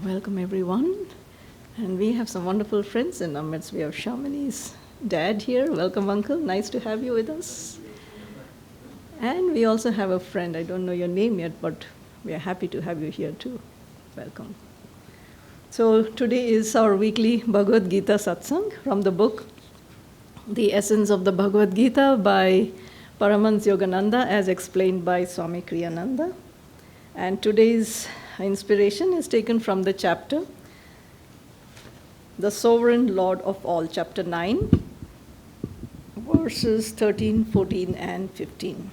Welcome everyone. And we have some wonderful friends in our midst. We have Shamini's dad here. Welcome, uncle. Nice to have you with us. And we also have a friend. I don't know your name yet, but we are happy to have you here too. Welcome. So today is our weekly Bhagavad Gita Satsang from the book The Essence of the Bhagavad Gita by Paramahansa Yogananda as explained by Swami Kriyananda. And today's inspiration is taken from the chapter The Sovereign Lord of All, chapter 9, verses 13, 14, and 15.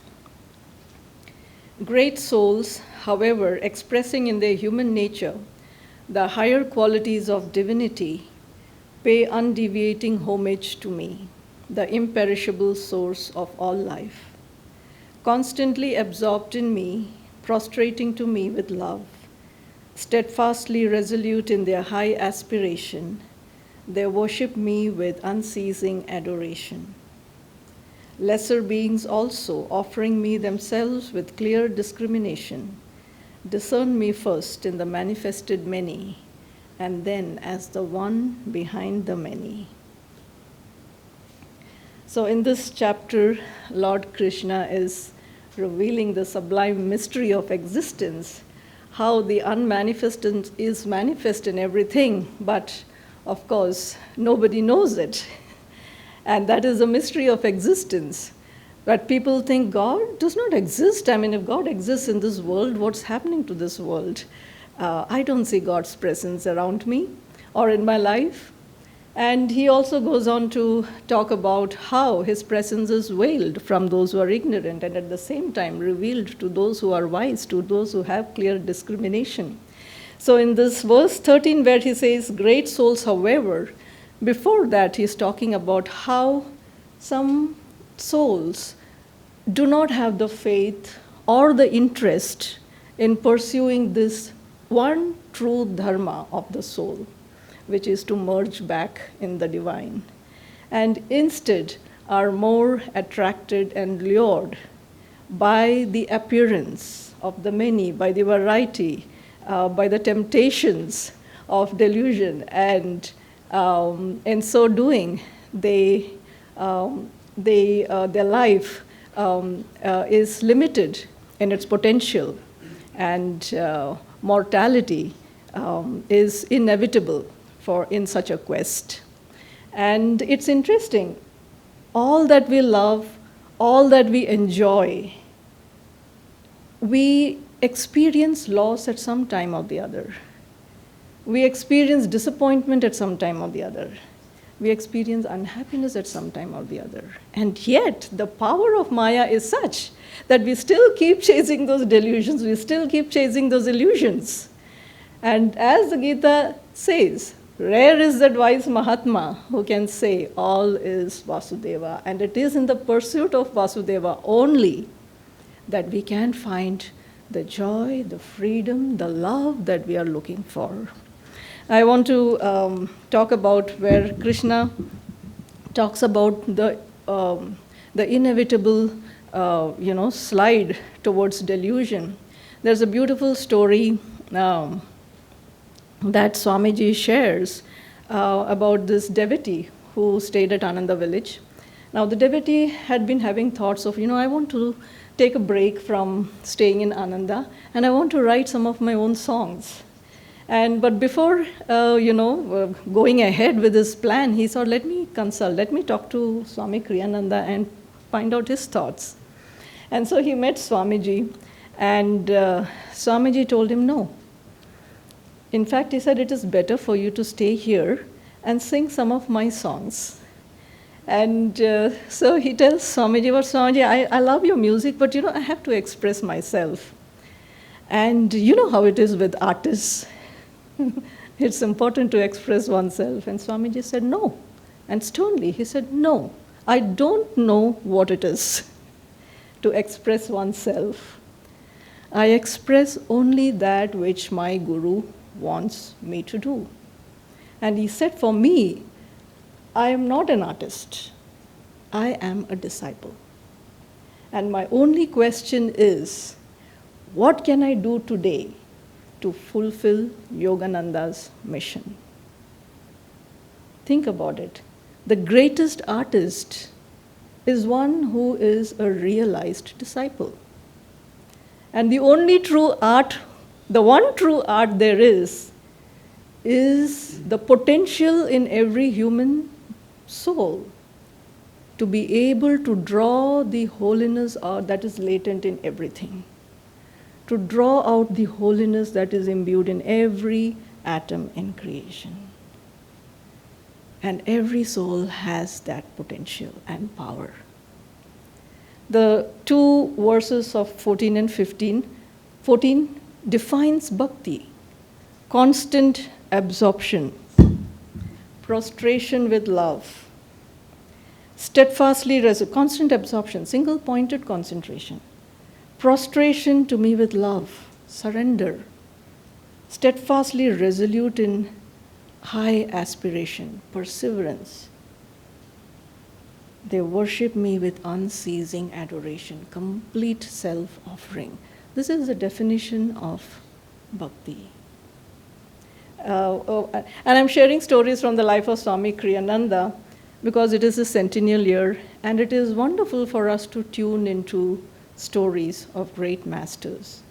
Great souls, however, expressing in their human nature the higher qualities of divinity, pay undeviating homage to me, the imperishable source of all life. Constantly absorbed in me, prostrating to me with love, steadfastly resolute in their high aspiration, they worship me with unceasing adoration. Lesser beings also, offering me themselves with clear discrimination, discern me first in the manifested many, and then as the one behind the many. So in this chapter, Lord Krishna is revealing the sublime mystery of existence, how the unmanifested is manifest in everything, but of course, nobody knows it. And that is the mystery of existence. But people think God does not exist. I mean, if God exists in this world, what's happening to this world? I don't see God's presence around me or in my life. And he also goes on to talk about how his presence is veiled from those who are ignorant and at the same time revealed to those who are wise, to those who have clear discrimination. So in this verse 13 where he says, great souls, however, before that he's talking about how some souls do not have the faith or the interest in pursuing this one true dharma of the soul, which is to merge back in the divine, and instead are more attracted and lured by the appearance of the many, by the variety, by the temptations of delusion, and in so doing, their life is limited in its potential, and mortality is inevitable for in such a quest. And it's interesting, all that we love, all that we enjoy, we experience loss at some time or the other. We experience disappointment at some time or the other. We experience unhappiness at some time or the other. And yet, the power of Maya is such that we still keep chasing those delusions, we still keep chasing those illusions. And as the Gita says, rare is that wise Mahatma who can say all is Vasudeva, and it is in the pursuit of Vasudeva only that we can find the joy, the freedom, the love that we are looking for. I want to talk about where Krishna talks about the inevitable, slide towards delusion. There's a beautiful story that Swamiji shares about this devotee who stayed at Ananda village. Now the devotee had been having thoughts of, I want to take a break from staying in Ananda and I want to write some of my own songs. But before, going ahead with his plan, he thought, let me talk to Swami Kriyananda and find out his thoughts. And so he met Swamiji, and Swamiji told him no. In fact, he said, it is better for you to stay here and sing some of my songs. And so he tells Swamiji, well, Swamiji, I love your music, but I have to express myself. And you know how it is with artists. It's important to express oneself. And Swamiji said, no. And sternly, he said, no, I don't know what it is to express oneself. I express only that which my Guru wants me to do. And he said, for me, I am not an artist. I am a disciple. And my only question is, what can I do today to fulfill Yogananda's mission. Think about it. The greatest artist is one who is a realized disciple. And the only true art, the one true art there is the potential in every human soul to be able to draw the holiness out that is latent in everything, to draw out the holiness that is imbued in every atom in creation. And every soul has that potential and power. The two verses of 14 and 15, 14 defines bhakti, constant absorption, prostration with love, steadfastly constant absorption, single-pointed concentration, prostration to me with love, surrender, steadfastly resolute in high aspiration, perseverance. They worship me with unceasing adoration, complete self-offering. This is the definition of bhakti. And I'm sharing stories from the life of Swami Kriyananda because it is a centennial year, and it is wonderful for us to tune into stories of great masters.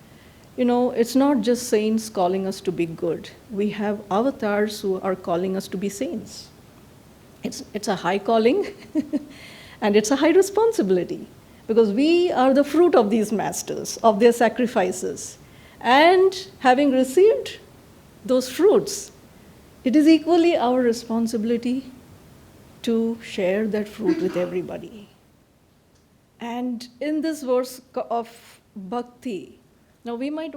You know, it's not just saints calling us to be good. We have avatars who are calling us to be saints. It's a high calling and it's a high responsibility because we are the fruit of these masters, of their sacrifices. And having received those fruits, it is equally our responsibility to share that fruit with everybody. And in this verse of bhakti, now we might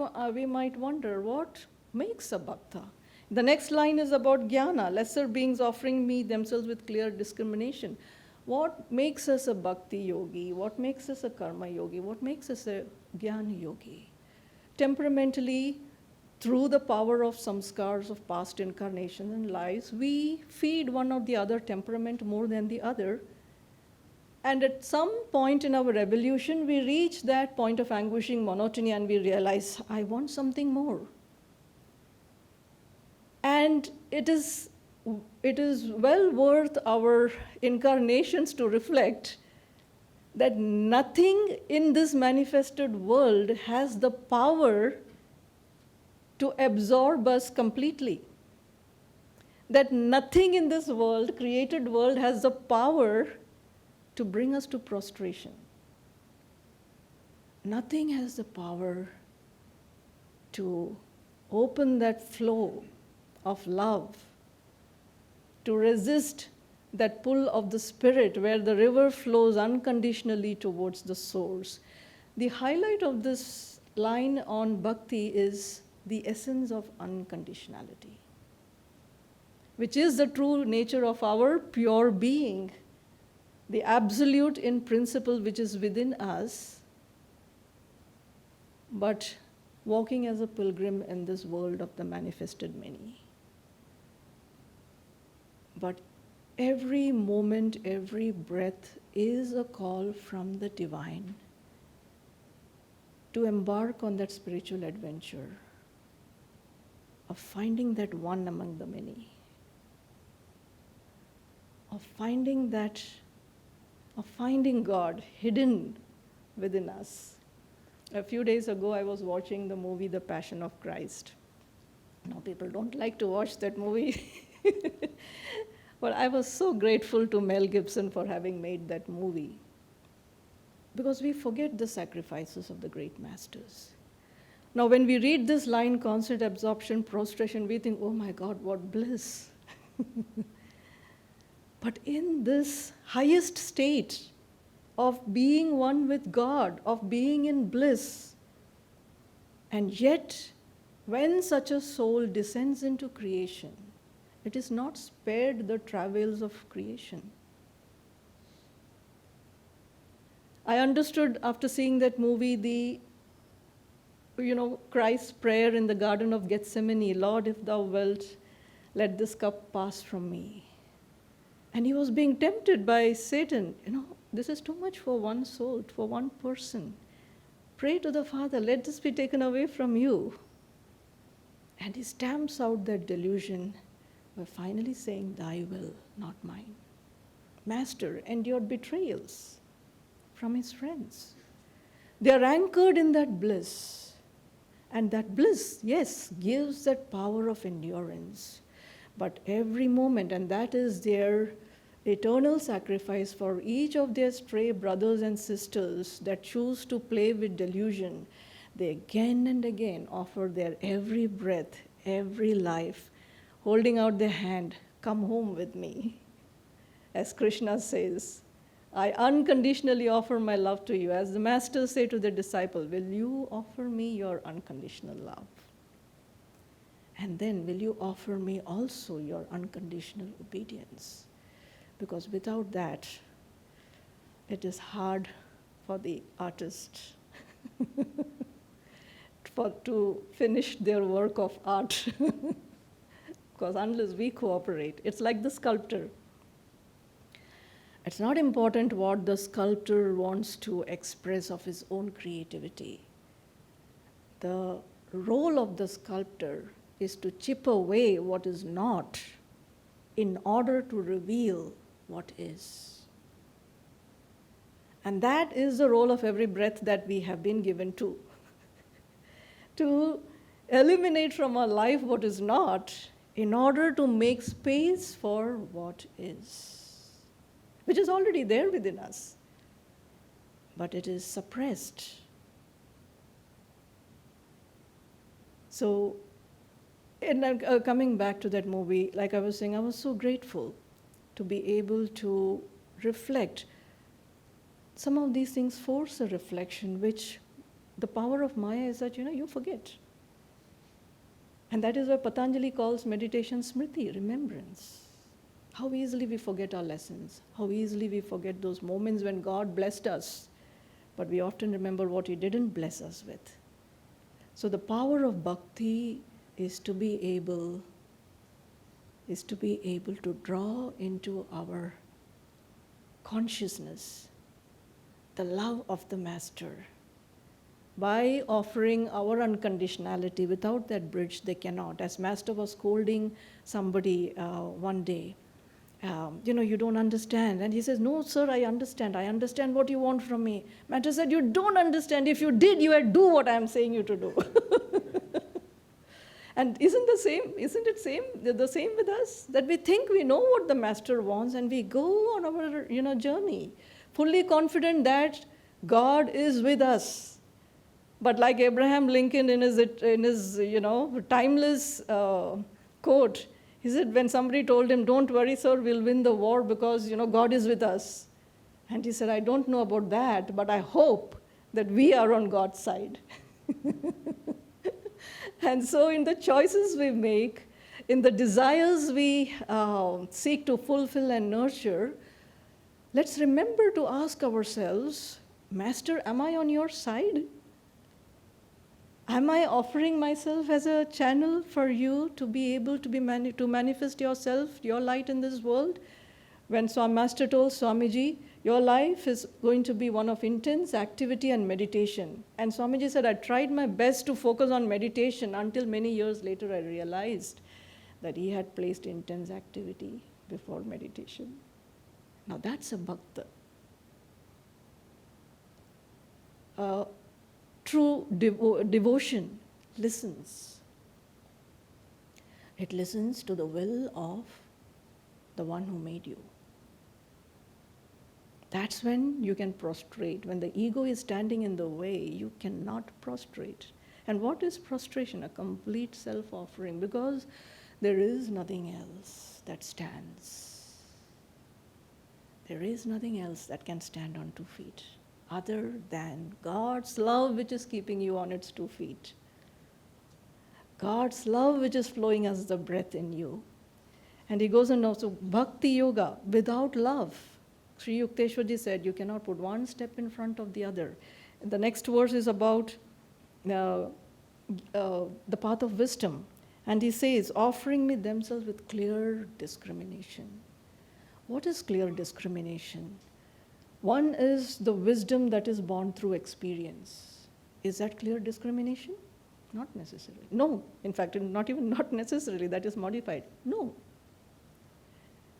wonder what makes a bhakta. The next line is about jnana, lesser beings offering me themselves with clear discrimination. What makes us a bhakti yogi? What makes us a karma yogi? What makes us a jnana yogi? Temperamentally, through the power of samskars of past incarnations and lives, we feed one or the other temperament more than the other. And at some point in our evolution, we reach that point of anguishing monotony and we realize, I want something more. And it is well worth our incarnations to reflect that nothing in this manifested world has the power to absorb us completely. That nothing in this world, created world, has the power to bring us to prostration. Nothing has the power to open that flow of love, to resist that pull of the spirit where the river flows unconditionally towards the source. The highlight of this line on bhakti is the essence of unconditionality, which is the true nature of our pure being, the absolute in principle which is within us, but walking as a pilgrim in this world of the manifested many. But every moment, every breath is a call from the divine to embark on that spiritual adventure of finding that one among the many, of finding God hidden within us. A few days ago, I was watching the movie The Passion of Christ. Now, people don't like to watch that movie. But I was so grateful to Mel Gibson for having made that movie. Because we forget the sacrifices of the great masters. Now, when we read this line, constant absorption, prostration, we think, oh my God, what bliss. But in this highest state of being one with God, of being in bliss, and yet, when such a soul descends into creation, it is not spared the travails of creation. I understood after seeing that movie Christ's prayer in the Garden of Gethsemane, Lord, if thou wilt, let this cup pass from me. And he was being tempted by Satan. This is too much for one soul, for one person. Pray to the Father, let this be taken away from you. And he stamps out that delusion by finally saying, "Thy will, not mine." Master endured betrayals from his friends. They are anchored in that bliss. And that bliss, yes, gives that power of endurance. But every moment, and that is their eternal sacrifice for each of their stray brothers and sisters that choose to play with delusion, they again and again offer their every breath, every life, holding out their hand, "Come home with me." As Krishna says, "I unconditionally offer my love to you." As the masters say to the disciple, "Will you offer me your unconditional love? And then will you offer me also your unconditional obedience?" Because without that, it is hard for the artist to finish their work of art. Because unless we cooperate, it's like the sculptor. It's not important what the sculptor wants to express of his own creativity. The role of the sculptor is to chip away what is not in order to reveal what is. And that is the role of every breath that we have been given to eliminate from our life what is not in order to make space for what is, which is already there within us, but it is suppressed. So, coming back to that movie, like I was saying, I was so grateful to be able to reflect. Some of these things force a reflection, which the power of Maya is that, you forget. And that is why Patanjali calls meditation smriti, remembrance. How easily we forget our lessons, how easily we forget those moments when God blessed us, but we often remember what He didn't bless us with. So the power of bhakti is to be able to draw into our consciousness the love of the Master. By offering our unconditionality, without that bridge they cannot. As Master was scolding somebody one day, you don't understand. And he says, "No, sir, I understand. I understand what you want from me." Master said, "You don't understand. If you did, you would do what I'm saying you to do." And isn't it the same with us? That we think we know what the Master wants and we go on our journey, fully confident that God is with us. But like Abraham Lincoln in his timeless quote, he said when somebody told him, "Don't worry, sir, we'll win the war because God is with us." And he said, "I don't know about that, but I hope that we are on God's side." And so in the choices we make, in the desires we seek to fulfill and nurture, let's remember to ask ourselves, "Master, am I on your side? Am I offering myself as a channel for you to be able to to manifest yourself, your light in this world?" When Master told Swamiji, "Your life is going to be one of intense activity and meditation." And Swamiji said, "I tried my best to focus on meditation until many years later I realized that he had placed intense activity before meditation." Now that's a bhakta. True devotion listens. It listens to the will of the one who made you. That's when you can prostrate. When the ego is standing in the way, you cannot prostrate. And what is prostration? A complete self-offering, because there is nothing else that stands. There is nothing else that can stand on 2 feet other than God's love, which is keeping you on its 2 feet. God's love, which is flowing as the breath in you. And he goes on also, bhakti yoga, without love. Sri Yukteswarji said, you cannot put one step in front of the other. And the next verse is about the path of wisdom. And he says, offering me themselves with clear discrimination. What is clear discrimination? One is the wisdom that is born through experience. Is that clear discrimination? Not necessarily. No, in fact, not even not necessarily, that is modified. No.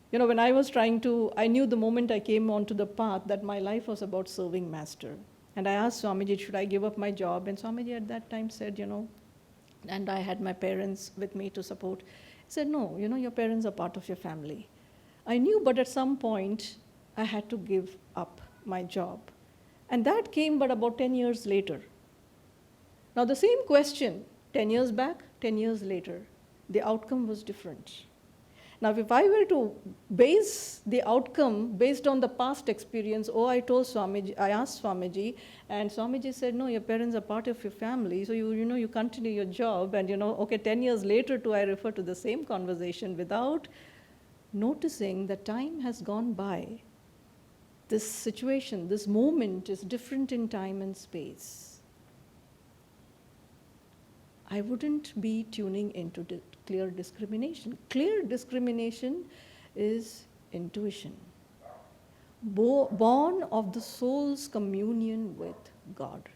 When I was I knew the moment I came onto the path that my life was about serving Master. And I asked Swamiji, should I give up my job? And Swamiji at that time said, and I had my parents with me to support. He said, no, your parents are part of your family. I knew, but at some point, I had to give up my job. And that came but about 10 years later. Now, the same question, 10 years back, 10 years later, the outcome was different. Now, if I were to base the outcome based on the past experience, I asked Swamiji, and Swamiji said, no, your parents are part of your family, so you continue your job, and 10 years later I refer to the same conversation without noticing that time has gone by. This situation, this moment is different in time and space. I wouldn't be tuning into clear discrimination. Clear discrimination is intuition, born of the soul's communion with God.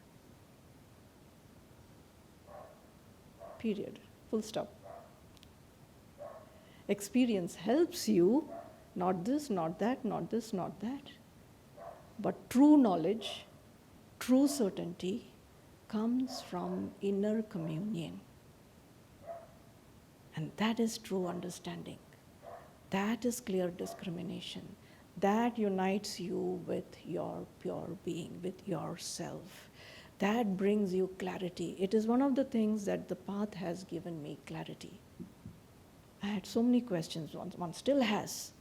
Period. Full stop. Experience helps you, not this, not that, not this, not that. But true knowledge, true certainty comes from inner communion. And that is true understanding. That is clear discrimination. That unites you with your pure being, with yourself. That brings you clarity. It is one of the things that the path has given me, clarity. I had so many questions, one still has.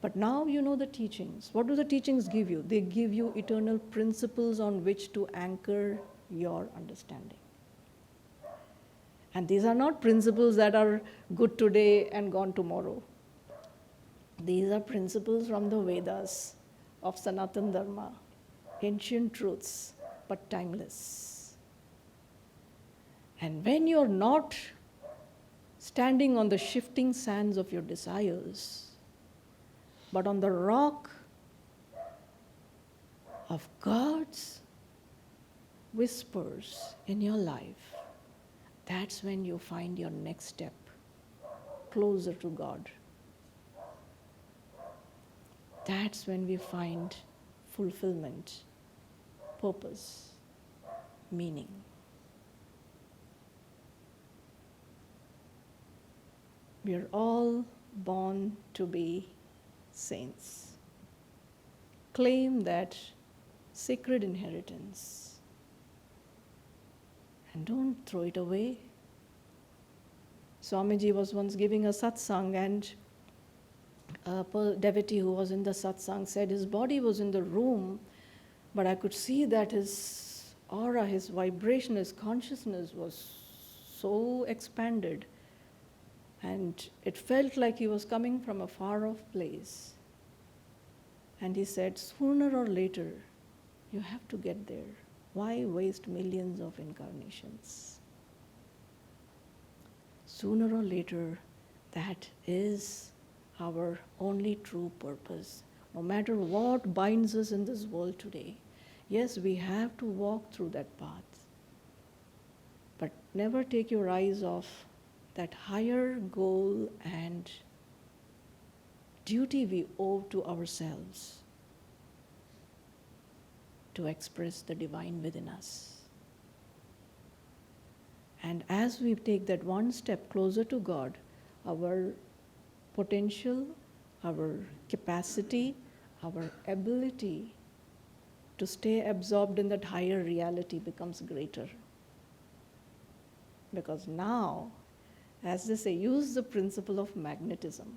But now you know the teachings. What do the teachings give you? They give you eternal principles on which to anchor your understanding. And these are not principles that are good today and gone tomorrow. These are principles from the Vedas of Sanatana Dharma, ancient truths, but timeless. And when you're not standing on the shifting sands of your desires, but on the rock of God's whispers in your life, that's when you find your next step closer to God. That's when we find fulfillment, purpose, meaning. We are all born to be saints. Claim that sacred inheritance and don't throw it away. Swamiji was once giving a satsang, and a devotee who was in the satsang said his body was in the room, but I could see that his aura, his vibration, his consciousness was so expanded, and it felt like he was coming from a far-off place. And he said, sooner or later, you have to get there. Why waste millions of incarnations? Sooner or later, that is our only true purpose. No matter what binds us in this world today, yes, we have to walk through that path. But never take your eyes off that higher goal and duty we owe to ourselves to express the divine within us. And as we take that one step closer to God, our potential, our capacity, our ability to stay absorbed in that higher reality becomes greater. Because now, as they say, use the principle of magnetism.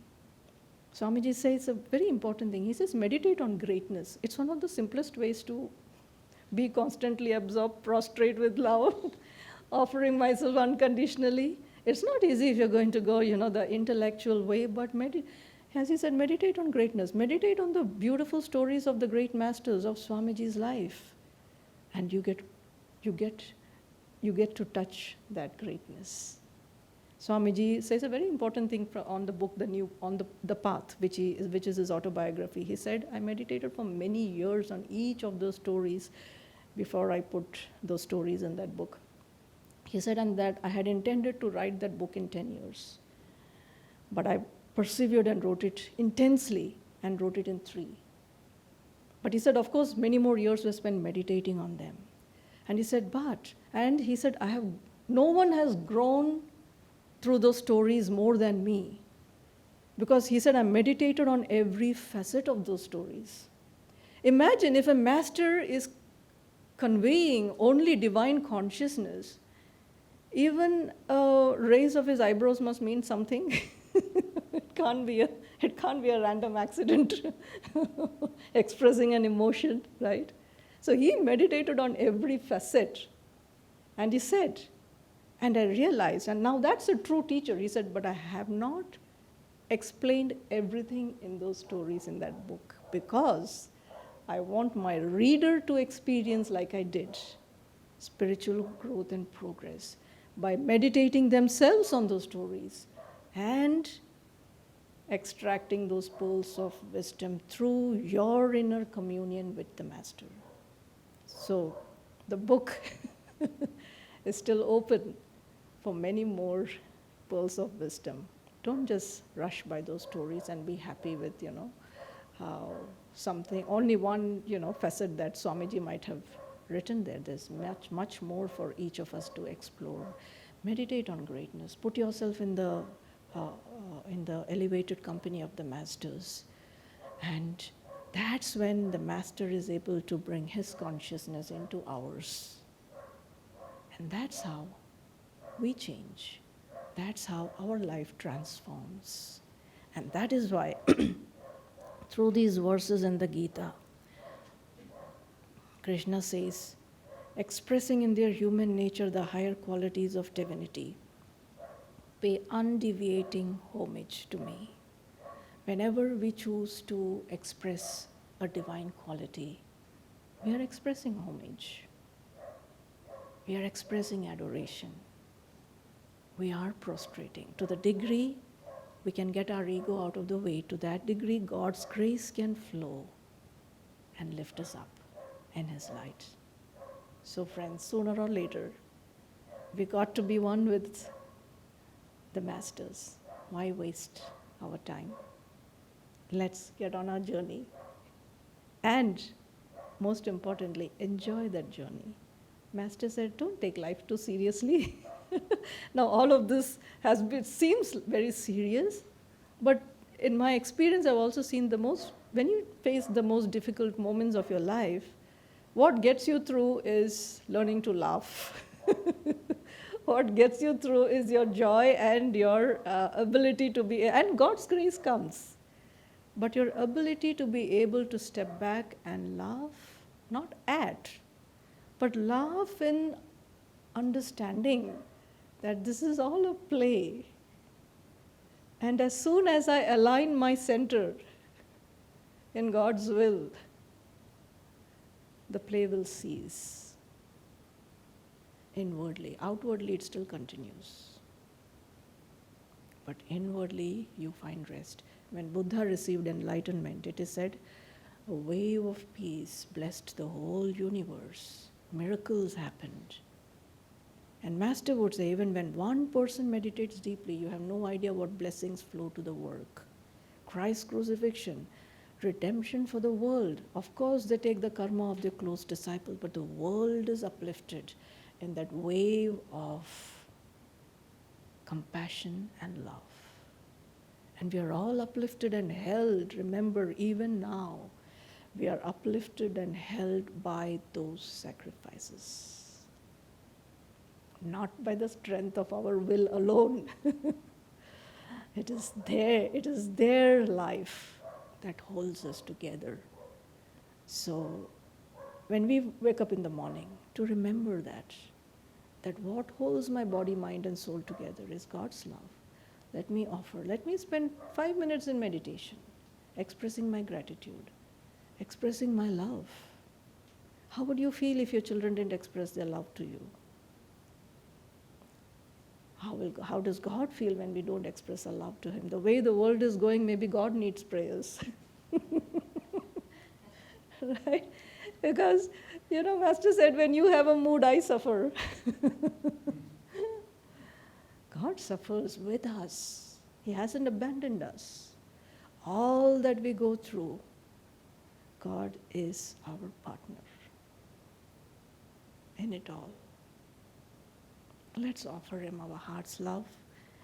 Swamiji says a very important thing. He says, meditate on greatness. It's one of the simplest ways to be constantly absorbed, prostrate with love, offering myself unconditionally. It's not easy if you're going to go, the intellectual way, but as he said, meditate on greatness. Meditate on the beautiful stories of the great masters of Swamiji's life. And you get to touch that greatness. Swamiji says a very important thing on the book, the Path, which is his autobiography. He said, I meditated for many years on each of those stories before I put those stories in that book. He said, and that I had intended to write that book in 10 years. But I persevered and wrote it intensely and wrote it in 3. But he said, of course, many more years were spent meditating on them. And he said, no one has grown through those stories more than me. Because he said, I meditated on every facet of those stories. Imagine if a master is conveying only divine consciousness, even a raise of his eyebrows must mean something. It can't be a random accident expressing an emotion, right? So he meditated on every facet. And he said, and I realized, and now that's a true teacher, he said, but I have not explained everything in those stories in that book because I want my reader to experience, like I did, spiritual growth and progress by meditating themselves on those stories and extracting those pearls of wisdom through your inner communion with the Master. So the book is still open for many more pearls of wisdom. Don't just rush by those stories and be happy with, how something, only one, facet that Swamiji might have written there. There's much, much more for each of us to explore. Meditate on greatness. Put yourself in the elevated company of the masters. And that's when the master is able to bring his consciousness into ours. And that's how we change. That's how our life transforms. And that is why, through these verses in the Gita, Krishna says, expressing in their human nature the higher qualities of divinity, pay undeviating homage to me. Whenever we choose to express a divine quality, we are expressing homage. We are expressing adoration. We are prostrating. To the degree we can get our ego out of the way, to that degree God's grace can flow and lift us up in His light. So friends, sooner or later, we got to be one with the masters. Why waste our time? Let's get on our journey. And most importantly, enjoy that journey. Master said, don't take life too seriously. Now all of this seems very serious, but in my experience I've also seen when you face the most difficult moments of your life, what gets you through is learning to laugh. What gets you through is your joy and your ability to be, and God's grace comes. But your ability to be able to step back and laugh, not at, but laugh in understanding that this is all a play. And as soon as I align my center in God's will, the play will cease. Inwardly. Outwardly it still continues. But inwardly you find rest. When Buddha received enlightenment, it is said, a wave of peace blessed the whole universe. Miracles happened. And Master would say, even when one person meditates deeply, you have no idea what blessings flow to the work. Christ's crucifixion, redemption for the world. Of course, they take the karma of their close disciples, but the world is uplifted in that wave of compassion and love. And we are all uplifted and held. Remember, even now, we are uplifted and held by those sacrifices. Not by the strength of our will alone. It is their life that holds us together. So when we wake up in the morning, to remember that what holds my body, mind and soul together is God's love. Let me spend 5 minutes in meditation, expressing my gratitude, expressing my love. How would you feel if your children didn't express their love to you? How does God feel when we don't express our love to Him? The way the world is going, maybe God needs prayers. Right? Because, Master said, when you have a mood, I suffer. God suffers with us. He hasn't abandoned us. All that we go through, God is our partner in it all. Let's offer Him our heart's love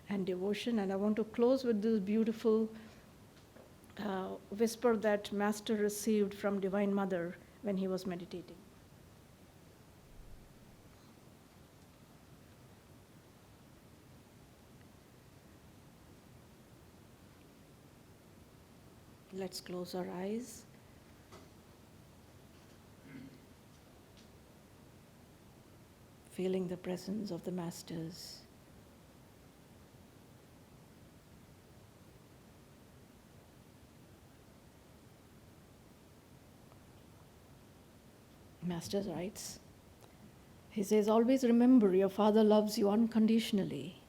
and devotion. And I want to close with this beautiful whisper that Master received from Divine Mother when he was meditating. Let's close our eyes. Feeling the presence of the Masters. Master writes, he says, always remember your Father loves you unconditionally.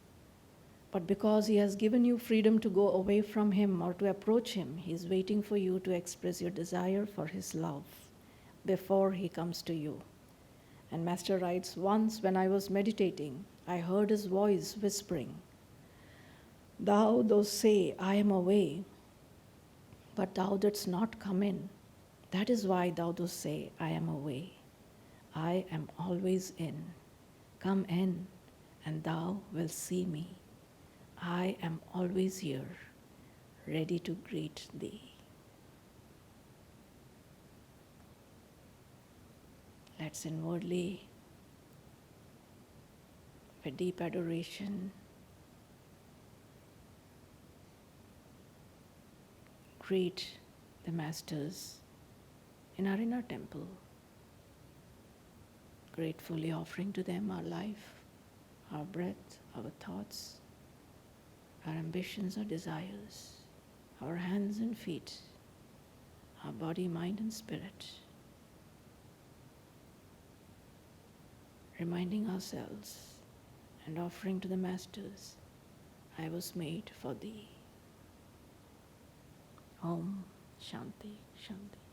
But because He has given you freedom to go away from Him or to approach Him, He is waiting for you to express your desire for His love before He comes to you. And Master writes, once when I was meditating, I heard His voice whispering, thou dost say, I am away, but thou didst not come in. That is why thou dost say, I am away. I am always in. Come in, and thou wilt see me. I am always here, ready to greet thee. Let's inwardly, with deep adoration, greet the Masters in our inner temple, gratefully offering to them our life, our breath, our thoughts, our ambitions, our desires, our hands and feet, our body, mind and spirit. Reminding ourselves and offering to the Masters, I was made for thee. Om Shanti Shanti.